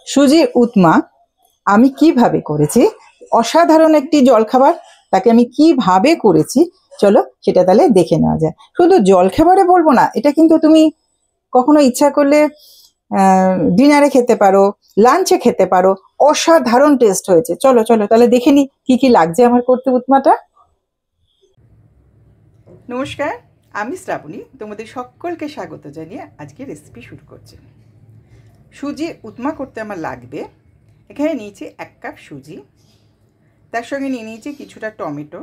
সুজি উপমা আমি কিভাবে করেছি, অসাধারণ একটি জলখাবার, তাকে আমি কিভাবে করেছি চলো সেটা তাহলে দেখে নেওয়া যায়। শুধু জলখাবারে বলবো না, এটা কিন্তু তুমি কখনো ইচ্ছা করলে ডিনারে খেতে পারো, লাঞ্চে খেতে পারো। অসাধারণ টেস্ট হয়েছে। চলো চলো তাহলে দেখে নি কি কি লাগছে আমার করতে উপমাটা। নমস্কার, আমি শ্রাবণী, তোমাদের সকলকে স্বাগত জানিয়ে আজকে রেসিপি শুরু করছি। সুজি উপমা করতে আমার লাগবে, এখানে নিয়েছি 1 কাপ সুজি, তার সঙ্গে নিয়ে নিয়েছি কিছুটা টমেটো,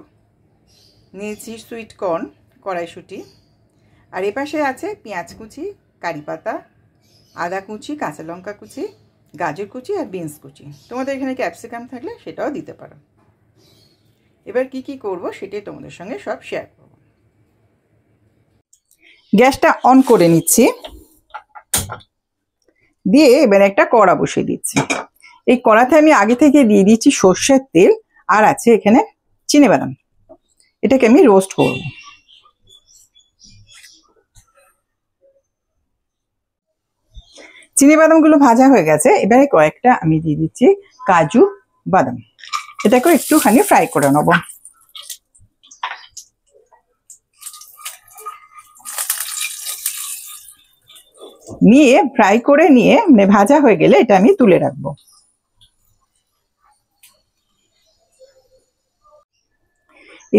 নিয়েছি সুইট কর্ন কড়াইশুঁটি, আর এপাশে আছে পেঁয়াজ কুচি, কারি পাতা, আদা কুচি, কাঁচা লঙ্কা কুচি, গাজর কুচি আর বিনস কুচি। তোমাদের এখানে ক্যাপসিকাম থাকলে সেটাও দিতে পারো। এবার কি কি করব সেটাই তোমাদের সঙ্গে সব শেয়ার করব। গ্যাসটা অন করে নিচ্ছি, দিয়ে এবার একটা কড়া বসিয়ে দিচ্ছি। এই কড়াতে আমি আগে থেকে দিয়ে দিচ্ছি সর্ষের তেল, আর আছে এখানে চিনেবাদাম। এটাকে আমি রোস্ট করব। চিনেবাদামগুলো ভাজা হয়ে গেছে, এবারে কয়েকটা আমি দিয়ে দিচ্ছি কাজু বাদাম। এটাকে একটুখানি ফ্রাই করে নেব। নিয়ে ফ্রাই করে নিয়ে মানে ভাজা হয়ে গেলে এটা আমি তুলে রাখবো।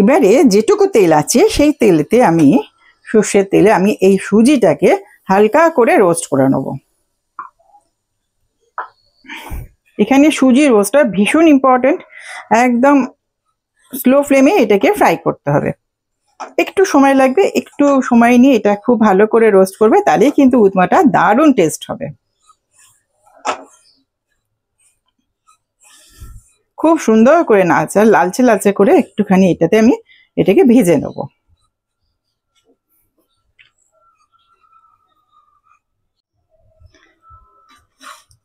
এবারে যেটুকু তেল আছে সেই তেলেতে আমি, সর্ষের তেলে আমি এই সুজিটাকে হালকা করে রোস্ট করে নেব। এখানে সুজি রোস্টটা ভীষণ ইম্পর্টেন্ট, একদম স্লো ফ্লেমে এটাকে ফ্রাই করতে হবে। একটু সময় লাগবে, একটু সময় নিয়ে এটা খুব ভালো করে রোস্ট করবে, তাহলেই কিন্তু উপমাটা দারুণ টেস্ট হবে। খুব সুন্দর করে নাচা লালচে লালচে করে একটুখানি এটাতে আমি এটাকে ভেজে নেব।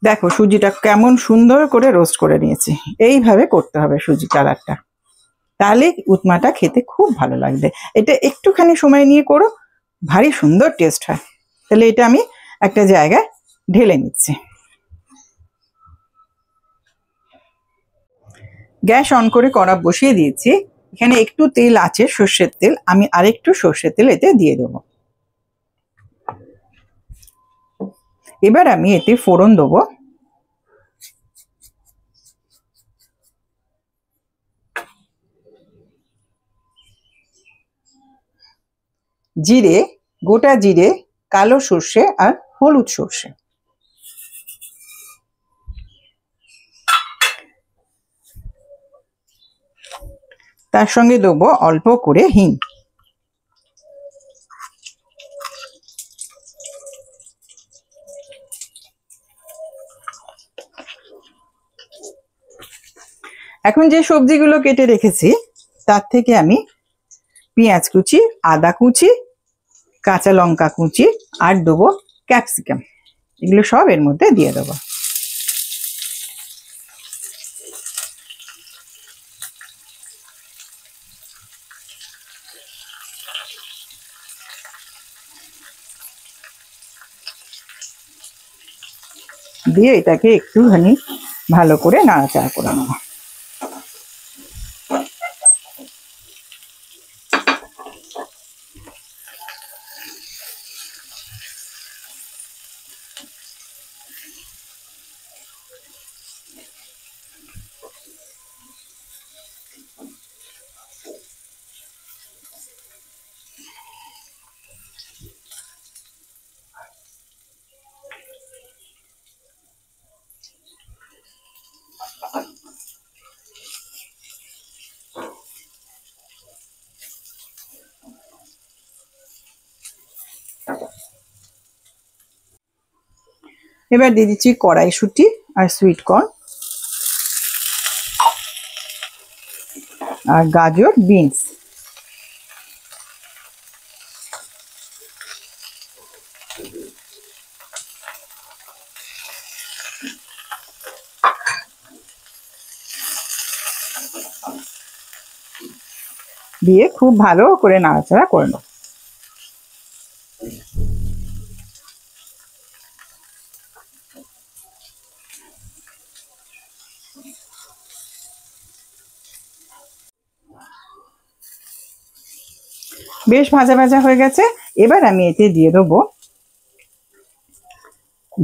দেখো সুজিটা কেমন সুন্দর করে রোস্ট করে নিয়েছি। এইভাবে করতে হবে সুজি কালারটা, তাহলে উপমাটা খেতে খুব ভালো লাগবে। এটা একটুখানি সময় নিয়ে করো, ভারী সুন্দর টেস্ট হয়। তাহলে এটা আমি একটা জায়গায় ঢেলে নিচ্ছি। গ্যাস অন করে কড়া বসিয়ে দিয়েছি। এখানে একটু তেল আছে, সর্ষের তেল, আমি আরেকটু সর্ষের তেল এতে দিয়ে দেবো। এবার আমি এতে ফোড়ন দেবো। জিরে, গোটা জিরে, কালো সর্ষে আর হলুদ সর্ষে। তার সঙ্গে দেবো অল্প করে হিং। এখন যে সবজিগুলো কেটে রেখেছি তার থেকে আমি পেঁয়াজ কুচি, আদা কুচি, কাঁচা লঙ্কা কুচি আর দেবো ক্যাপসিকাম, এগুলো সব এর মধ্যে দিয়ে দেবো। দিয়ে এটাকে একটুখানি ভালো করে নাড়াচাড়া করে নেব। এবার দিয়ে দিচ্ছি কড়াইশুঁটি আর সুইট কর্ন আর গাজর, বিনস। দিয়ে খুব ভালো করে নাড়াচাড়া করে নেব। বেশ ভাজা ভাজা হয়ে গেছে। এবার আমি এতে দিয়ে দেবো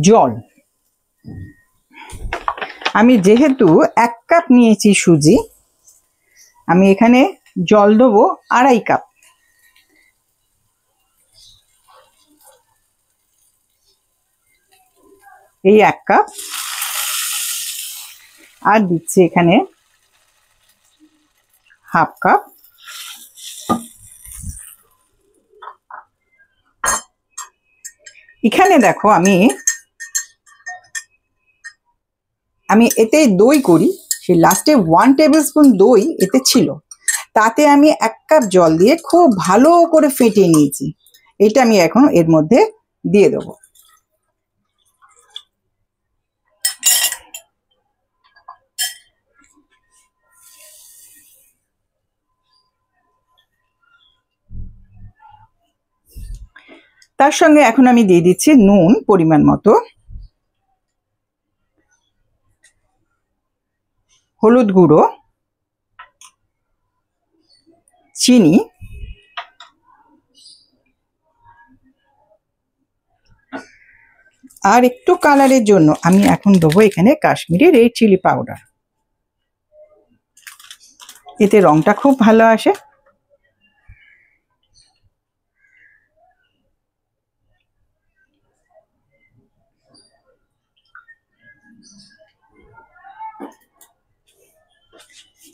জল। আমি যেহেতু 1 কাপ নিয়েছি সুজি, আমি এখানে জল দেবো 2.5 কাপ। এই 1 কাপ, আর দিচ্ছি এখানে 1/2 কাপ। এখানে দেখো আমি এতে দই করি, সেই লাস্টে 1 টেবিল স্পুন দই এতে ছিল, তাতে আমি 1 কাপ জল দিয়ে খুব ভালো করে ফেটিয়ে নিয়েছি। এটা আমি এখন এর মধ্যে দিয়ে দেবো। তার সঙ্গে এখন আমি দিয়ে দিচ্ছি নুন পরিমাণ মতো, হলুদ গুঁড়ো, চিনি, আর একটু কালারের জন্য আমি এখন দেবো এখানে কাশ্মীরি রেড চিলি পাউডার। এতে রংটা খুব ভালো আসে।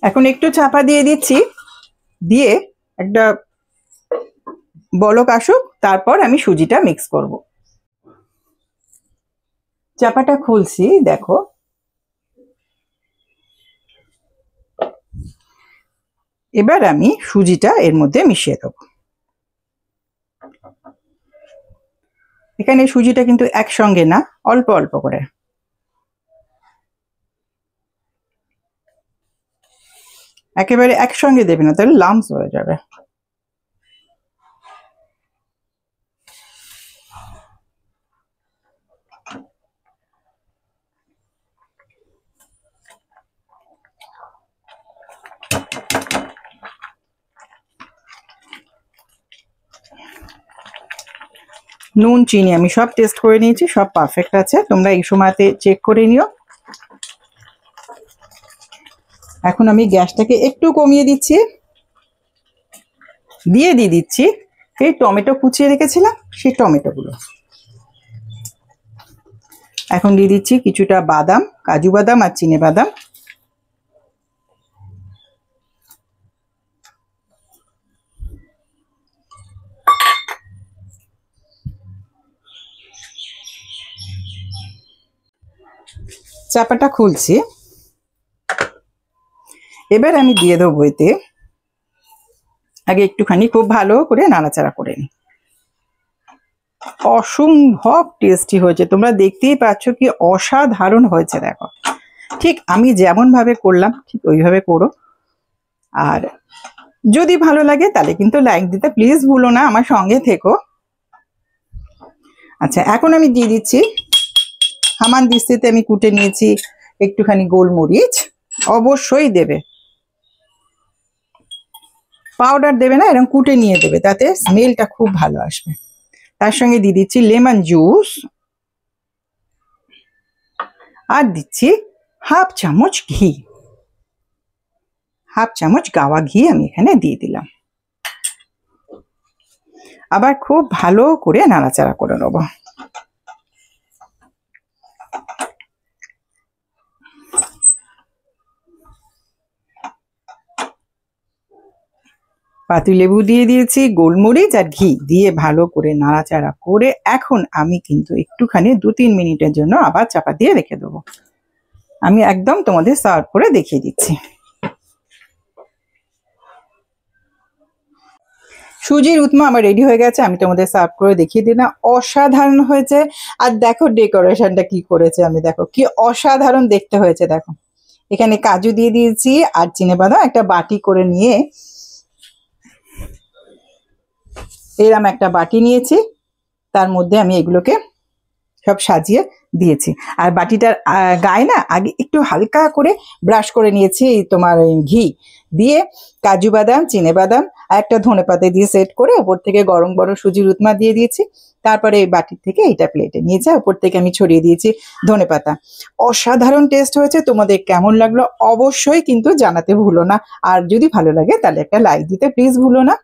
এখন একটু চাপা দিয়ে দিচ্ছি, দিয়ে একটা বলক আসুক, তারপর আমি সুজিটা মিক্স করব। চাপাটা খুলছি, দেখো এবার আমি সুজিটা এর মধ্যে মিশিয়ে দেবো। এখানে সুজিটা কিন্তু একসঙ্গে না, অল্প অল্প করে। একেবারে একসঙ্গে দেবে না, তাহলে লাম্পস হয়ে যাবে। নুন চিনি আমি সব টেস্ট করে নিয়েছি, সব পারফেক্ট আছে, তোমরা এই সময়তে চেক করে নিও। এখন আমি গ্যাসটাকে একটু কমিয়ে দিচ্ছি, দিয়ে দিচ্ছি এই টমেটো কুচিয়ে রেখেছিলাম সেই টমেটোগুলো। এখন দিয়ে দিচ্ছি কিছুটা বাদাম, কাজু বাদাম আর চিনে বাদাম। চাপাটা খুলছি, এবার আমি দিয়ে দেবো এতে, আগে একটুখানি খুব ভালো করে নাড়াচাড়া করে নিই। অসম্ভব টেস্টি হয়েছে, তোমরা দেখতেই পাচ্ছ কি অসাধারণ হয়েছে। দেখো ঠিক আমি যেমন ভাবে করলাম ঠিক ওইভাবে করো, আর যদি ভালো লাগে তাহলে কিন্তু লাইক দিতে প্লিজ ভুলো না, আমার সঙ্গে থেকো। আচ্ছা, এখন আমি দিয়ে দিচ্ছি হামান দিস্তিতে আমি কুটে নিয়েছি একটুখানি গোলমরিচ, অবশ্যই দেবে, পাউডার দেবে না, এরকম কুটে নিয়ে দেবে, তাতে স্মেলটা খুব ভালো আসবে। তার সঙ্গে দিয়ে দিচ্ছি লেমন জুস, আর দিচ্ছি 1/2 চামচ ঘি, 1/2 চামচ গাওয়া ঘি আমি এখানে দিয়ে দিলাম। আবার খুব ভালো করে নাড়াচাড়া করে নেবো। পাতিলেবু দিয়ে দিয়েছি, গোলমরিচ আর ঘি দিয়ে ভালো করে নাড়াচাড়া করে এখন আমি কিন্তু একটুখানি 2-3 মিনিটের জন্য আবার চাপা দিয়ে রেখে দেবো। আমি একদম তোমাদের সার্ভ করে দেখিয়ে দিচ্ছি। সুজির উপমা আমার রেডি হয়ে গেছে, আমি তোমাদের সার্ভ করে দেখিয়ে দিলাম। অসাধারণ হয়েছে। আর দেখো ডেকোরেশনটা কি করেছে, আমি দেখো কি অসাধারণ দেখতে হয়েছে। দেখো এখানে কাজু দিয়ে দিয়েছি আর চিনেবাদাম একটা বাটি করে নিয়ে, এরম একটা বাটি নিয়েছি, তার মধ্যে আমি এগুলোকে সব সাজিয়ে দিয়েছি। আর বাটিটার গায়ে না আগে একটু হালকা করে ব্রাশ করে নিয়েছি তোমার ঘি দিয়ে, কাজু বাদাম, চিনে বাদাম আর একটা ধনেপাতা দিয়ে সেট করে ওপর থেকে গরম গরম সুজির উপমা দিয়ে দিয়েছি। তারপরে এই বাটির থেকে এটা প্লেটে নিয়েছে, ওপর থেকে আমি ছড়িয়ে দিয়েছি ধনেপাতা। অসাধারণ টেস্ট হয়েছে। তোমাদের কেমন লাগলো অবশ্যই কিন্তু জানাতে ভুলো না। আর যদি ভালো লাগে তাহলে একটা লাইক দিতে প্লিজ ভুলো না।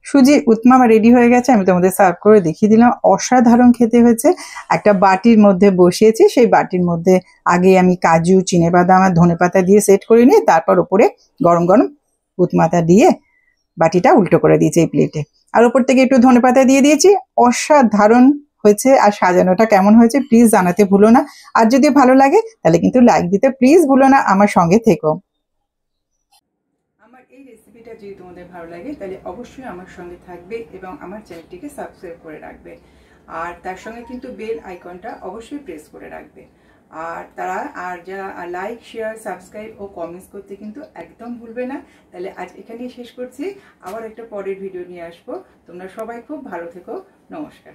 সুজি উপমা আমার রেডি হয়ে গেছে, আমি তোমাদের সার্ভ করে দেখিয়ে দিলাম। অসাধারণ খেতে হয়েছে। একটা বাটির মধ্যে বসিয়েছি, সেই বাটির মধ্যে আগে আমি কাজু, চিনেবাদাম আর ধনেপাতা দিয়ে সেট করে নিয়ে তারপর ওপরে গরম গরম উপমাটা দিয়ে বাটিটা উল্টো করে দিয়েছি এই প্লেটে, আর ওপর থেকে একটু ধনেপাতা দিয়ে দিয়েছি। অসাধারণ হয়েছে। আর সাজানোটা কেমন হয়েছে প্লিজ জানাতে ভুলো না। আর যদি ভালো লাগে তাহলে কিন্তু লাইক দিতে প্লিজ ভুলো না। আমার সঙ্গে থেকো। আমার এই রেসিপিটা যদি তোমাদের ভালো লাগে তাহলে অবশ্যই আমার সঙ্গে থাকবে এবং আমার চ্যানেলটিকে সাবস্ক্রাইব করে রাখবে। আর তার সঙ্গে কিন্তু বেল আইকনটা অবশ্যই প্রেস করে রাখবে। আর যারা লাইক, শেয়ার, সাবস্ক্রাইব ও কমেন্টস করতে কিন্তু একদম ভুলবে না। তাহলে আজ এখানেই শেষ করছি, আবার একটা পরের ভিডিও নিয়ে আসবো। তোমরা সবাই খুব ভালো থেকো। নমস্কার।